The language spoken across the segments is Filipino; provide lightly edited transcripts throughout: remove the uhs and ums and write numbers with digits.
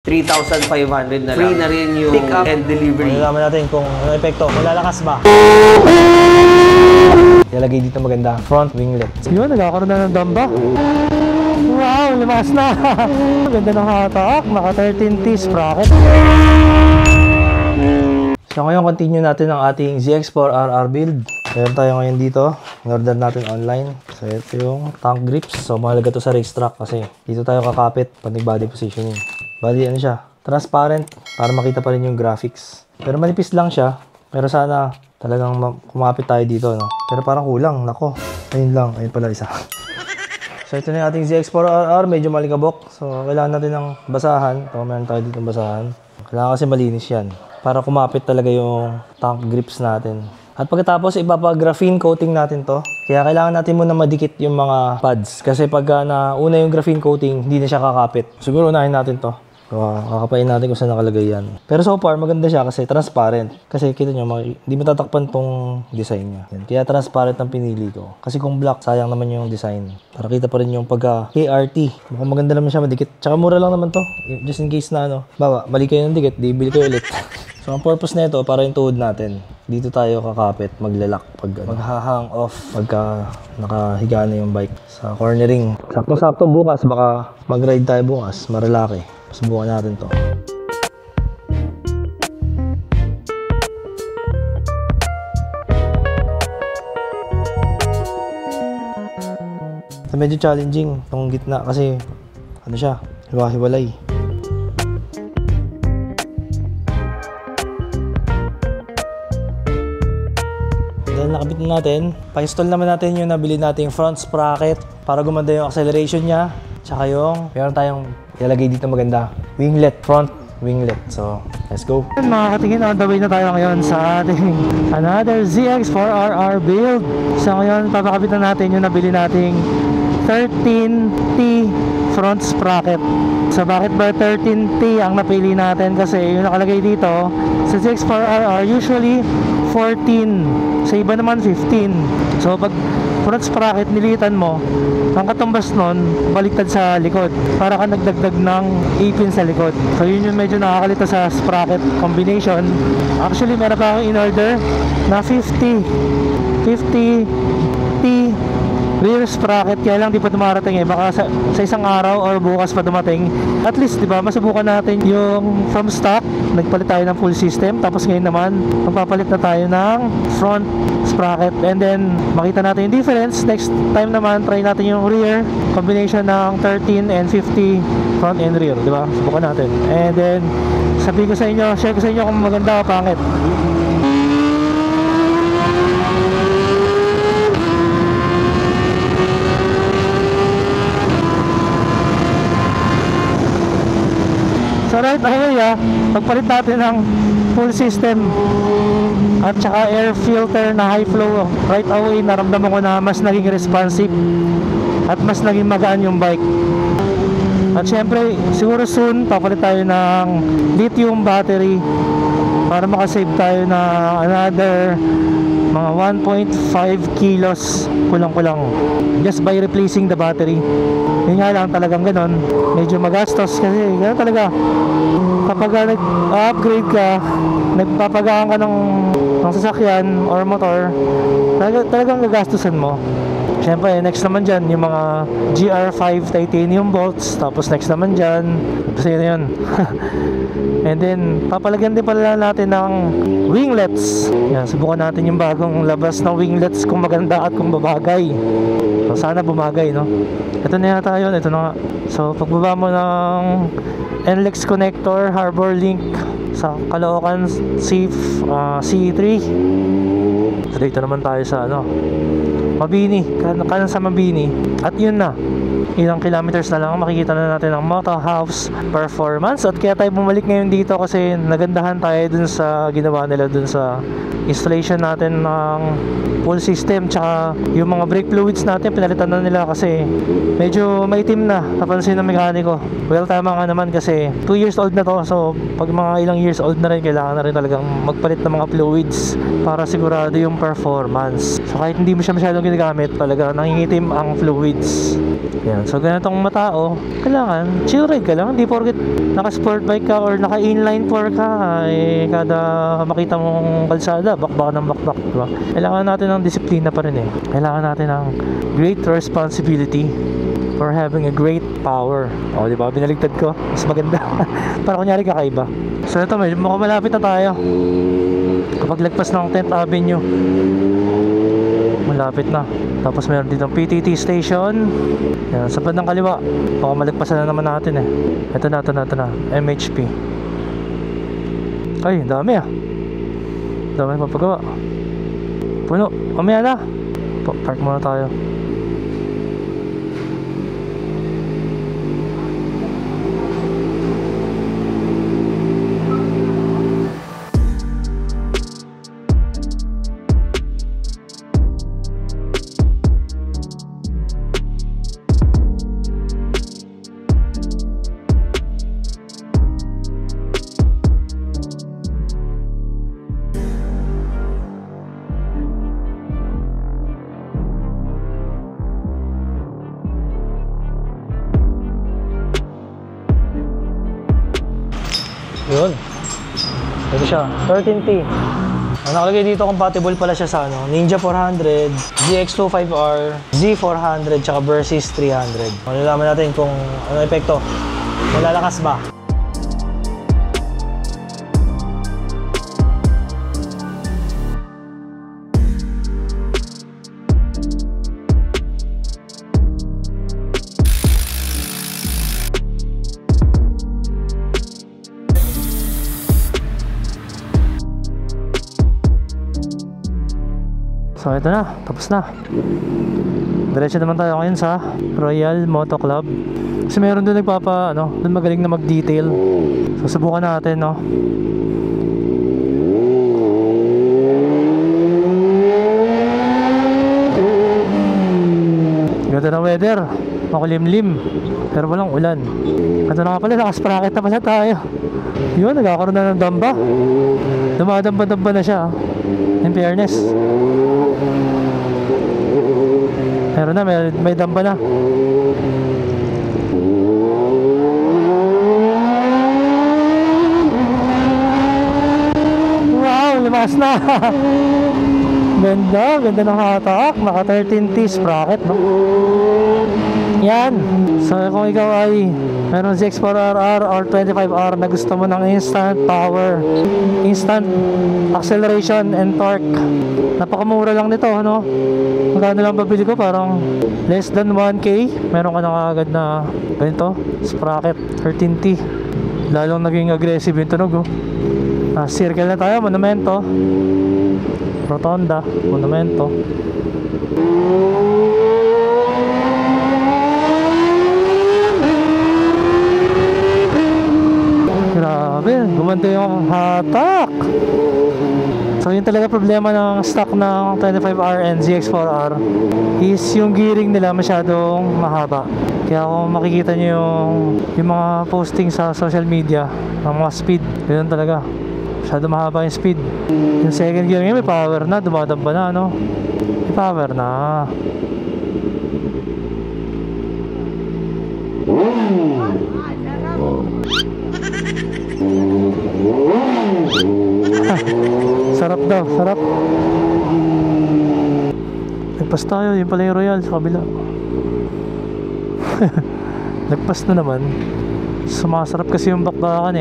3,500 na lang. Free na rin yung pick up and delivery. Malalaman natin kung ano epekto, malalakas ba. Ilagay dito maganda, front winglet. Yun, nagkakaroon na ng damba. Wow, lumas na. Ganda ng hatak, naka 13T sprocket. So ngayon, continue natin ang ating ZX4RR build. Meron tayo ngayon dito, in-order natin online. So ito yung tank grips. So mahalaga to sa racetrack kasi dito tayo kakapit pag body positioning. Bali ano siya, transparent para makita pa rin yung graphics. Pero manipis lang siya. Pero sana talagang kumapit tayo dito, no? Pero parang kulang, nako. Ayun lang, ayun pala isa. So ito na yung ating ZX4RR, medyo malikabok. So kailangan natin ng basahan. Ito, meron tayo dito ng basahan. Kailangan kasi malinis yan para kumapit talaga yung tank grips natin. At pagkatapos ipapa-graphene coating natin to. Kaya kailangan natin muna madikit yung mga pads. Kasi pag nauna yung graphene coating, hindi na siya kakapit. Siguro unahin natin to. So, kakapain natin kung saan nakalagay yan. Pero so far, maganda siya kasi transparent. Kasi kita nyo, hindi matatakpan tong design niya. Yan. Kaya transparent ang pinili ko. Kasi kung black, sayang naman yung design. Para kita pa rin yung pagka KRT. Mukhang maganda naman siya madikit. Tsaka mura lang naman to. Just in case na mali kayo ng dikit, di bili ko ulit. So, ang purpose na ito, para yung tuhod natin. Dito tayo kakapit, maglalak pag maghahang off pagka nakahiga na yung bike sa cornering. Sakto-sakto bukas, baka mag-ride tayo bukas, marilaki. Subukan natin to. So, medyo challenging itong gitna kasi ano siya, hiwa-hiwalay. Dahil nakabit na natin, pa-install naman natin yung nabili nating front sprocket para gumanda yung acceleration niya. Tsaka yung meron tayong ilalagay dito maganda, winglet, front winglet. So, let's go. Mga katingin, on the way na tayo ngayon sa ating another ZX4RR build. So ngayon, papakabit na natin yung nabili nating 13T front sprocket. So bakit ba 13T ang napili natin? Kasi yung nakalagay dito sa ZX4RR usually 14, sa iba naman 15. So pag front sprocket nilitan mo, ang katumbas nun baliktad sa likod para ka nagdagdag ng ipin sa likod. So yun yung medyo nakakalito sa sprocket combination. Actually meron pa akong in-order na 50T rear sprocket, kaya lang di pa dumarating eh. Baka sa isang araw or bukas pa dumating. At least, di ba, masubukan natin yung from stock. Nagpalit tayo ng full system. Tapos ngayon naman, magpapalit na tayo ng front sprocket. And then, makita natin yung difference. Next time naman, try natin yung rear. Combination ng 13 and 50 front and rear, di ba? Subukan natin. And then, sabihin ko sa inyo, share ko sa inyo kung maganda o pangit. So right away pagpalit natin ng full system at saka air filter na high flow, right away naramdaman ko na mas naging responsive at mas naging magaan yung bike. At syempre siguro soon papalit tayo ng lithium battery para makasave tayo na another mga 1.5 kilos kulang-kulang just by replacing the battery. Yun nga lang, talagang ganon, medyo magastos kasi gano'n talaga kapag nag-upgrade ka, nagpapagaan ka ng sasakyan or motor, talagang gagastusan mo. Siyempre, next naman dyan, yung mga GR5 titanium bolts. Tapos next naman dyan, kasi yun. And then, papalagyan din pala natin ng winglets. Yan, subukan natin yung bagong labas ng winglets kung maganda at kung babagay. So, sana bumagay, no? Ito na yata yun, ito na nga. So, pagbaba mo ng NLEX connector, Harbor Link sa Caloocan C3. So, dito naman tayo sa Mabini, kanan sa Mabini. At yun na, ilang kilometers na lang makikita na natin ang Moto House performance. At kaya tayo bumalik ngayon dito kasi nagandahan tayo dun sa ginawa nila dun sa installation natin ng full system. Tsaka yung mga brake fluids natin pinalitan na nila kasi medyo maitim na, napansin ng mekaniko. Well, tama nga naman kasi 2 years old na to. So pag mga ilang years old na rin, kailangan na rin talagang magpalit ng mga fluids para sigurado yung performance. So kahit hindi mo siya masyadong ginagamit, talaga nangingitim ang fluids. Yan. Yan. So ganitong matao, kailangan chill ride ka lang. Hindi porket naka-sport bike ka or naka-inline 4 ka, kada makita mong kalsada, bakbak ng bakbak, diba? Kailangan natin ng disiplina pa rin Kailangan natin ng great responsibility for having a great power. O, diba? Binaligtad ko. Mas maganda. Para kunyari kakaiba. So ito, mukhang malapit na tayo. Kapag lagpas ng 10th Avenue, malapit na. Tapos meron dito ng PTT station. Yan, sa bandang kaliwa. Baka malagpasan na naman natin Ito na. MHP. Ay, dami dami papagawa. Puno. Mamaya na. Park muna tayo. Yun. Ito siya. 13T. Ang nakalagay dito, compatible pala siya sa Ninja 400, ZX25R, Z400, tsaka Versys 300. Malalaman natin kung ano epekto. Malalakas ba? So ito na, tapos na. Diretso naman tayo ngayon sa Royal Moto Club. Kasi meron doon doon magaling na mag-detail. So subukan natin, Ganda ng weather, makulimlim, pero walang ulan. Ito na nga pala, nakaspracket na pala tayo. Yun, nagkakaroon na ng damba. Dumadamba-damba na siya, in fairness. Meron na, may damba na. Wow, lumas na. Ganda ng hatak. Naka 13T sprocket, Yan. So kung ikaw ay meron ZX4RR or 25R na gusto mo ng instant power, instant acceleration and torque, napakamura lang nito, Magkano lang babili ko? Parang less than 1K. Meron ka na agad na ganito, sprocket 13T. Lalong naging aggressive yung tunog, circle na tayo, monumento, rotonda, monumento. Grabe, gumanda yung hatak. So yun talaga problema ng stock ng 25R and ZX4R is yung gearing nila masyadong mahaba. Kaya kung makikita nyo yung mga posting sa social media ng mga speed, yun talaga, masyado mahaba yung speed. Yung second gear ngayon may power na, dumadamba na, may power na. Sarap daw, sarap. Nagpas tayo, yun pala yung Royal sa kabila. Nagpas na naman. Sumasarap kasi yung bakbakan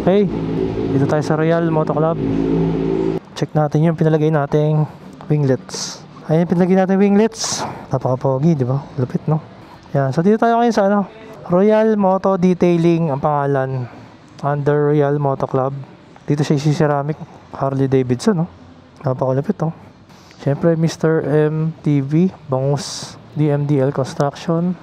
Okay. Dito tayo sa Royal Moto Club. Check natin yung pinalagay nating winglets. Ayan yung pinalagay nating winglets. Napaka-pogi, di ba? Lupit, Yan. So dito tayo ngayon sa Royal Moto Detailing ang pangalan. Under Royal Moto Club. Dito siya ceramic Harley Davidson, Napakalupit, Siyempre, Mr. MTV, Bangus, DMDL Construction.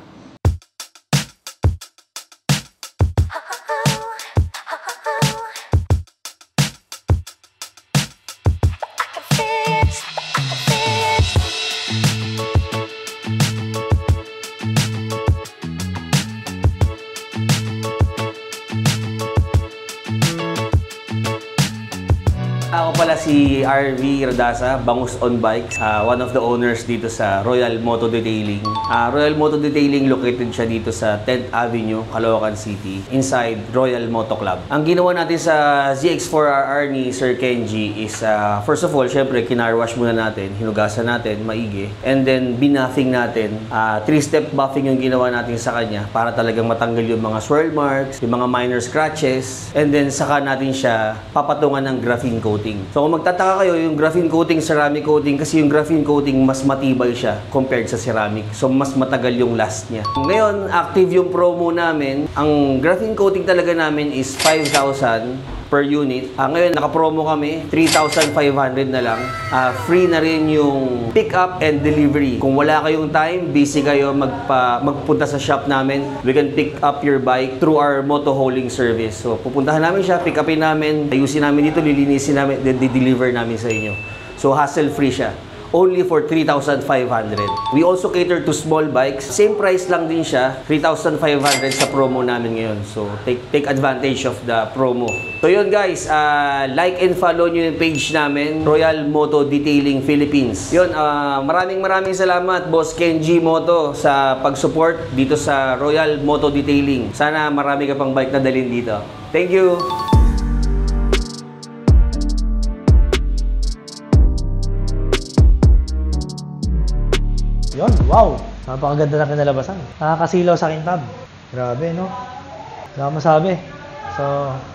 Ako pala si RV Radasa, Bangus on Bikes, one of the owners dito sa Royal Moto Detailing. Royal Moto Detailing located siya dito sa 10th Avenue, Caloocan City, inside Royal Moto Club. Ang ginawa natin sa ZX4RR ni Sir Kenji is, first of all, syempre, kinarwash muna natin, hinugasan natin, maigi, and then binuffing natin. 3-step buffing yung ginawa natin sa kanya para talagang matanggal yung mga swirl marks, yung mga minor scratches, and then saka natin siya papatungan ng graphene coating. So kung magtataka kayo, yung graphene coating, ceramic coating, kasi yung graphene coating mas matibay siya compared sa ceramic. So mas matagal yung last niya. Ngayon, active yung promo namin. Ang graphene coating talaga namin is 5,000 per unit. Ngayon, naka-promo kami, 3,500 na lang. Free na rin yung pick up and delivery. Kung wala kayong time, busy kayo magpunta sa shop namin, we can pick up your bike through our moto hauling service. So, pupuntahan namin siya, pick upin namin, ayusin namin dito, lilinisin namin, then deliver namin sa inyo. So, hassle-free siya. Only for 3,500. We also cater to small bikes. Same price lang din siya, 3,500 sa promo namin ngayon. So, take advantage of the promo. So, yun guys, like and follow nyo yung page namin, Royal Moto Detailing Philippines. Yun, maraming salamat, Boss Kenji Moto, sa pag-support dito sa Royal Moto Detailing. Sana marami ka pang bike na dalhin dito. Thank you! Yun, wow! Napakaganda na kinalabasan. Nakakasilaw sa kintab. Grabe, no? Wala akong masabi. So,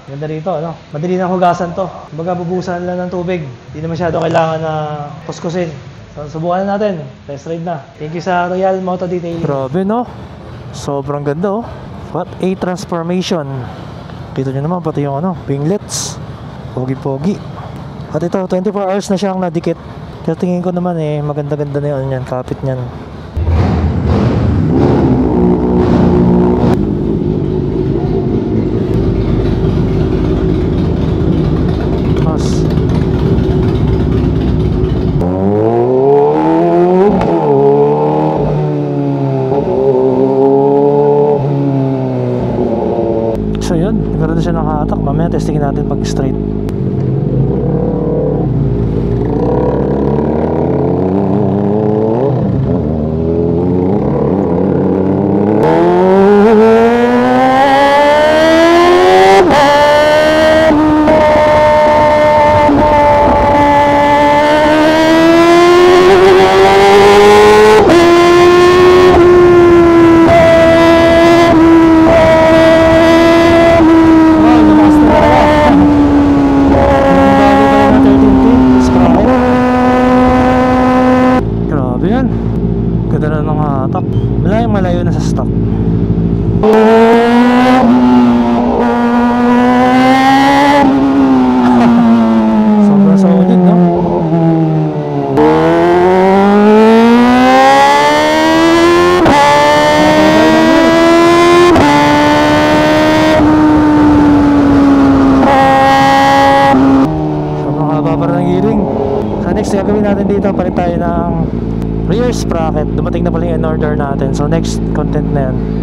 ganda rito, ano? Madali na hugasan to. Kumbaga, bubusan lang ng tubig. Hindi na masyado kailangan na kuskusin. So, subukan na natin. Test ride na. Thank you sa Royal Moto Detailing. Grabe, no? Sobrang ganda, oh. What a transformation. Kita nyo naman, pati yung ano, winglets. Pogi-pogi. At ito, 24 hours na siyang nadikit. Kaya tingin ko naman maganda-ganda na yun yan, kapit niyan. Mas. So yun, nagkaroon na siya nakahatak. Mamaya testingin natin pag straight. Malayo na sa stop. Sobrang solid, no? Sobrang haba pa ng giring. Sa next gagawin natin dito, palit tayo ng rear sprocket. Dumating na pala yung in-order natin. So next content na yan.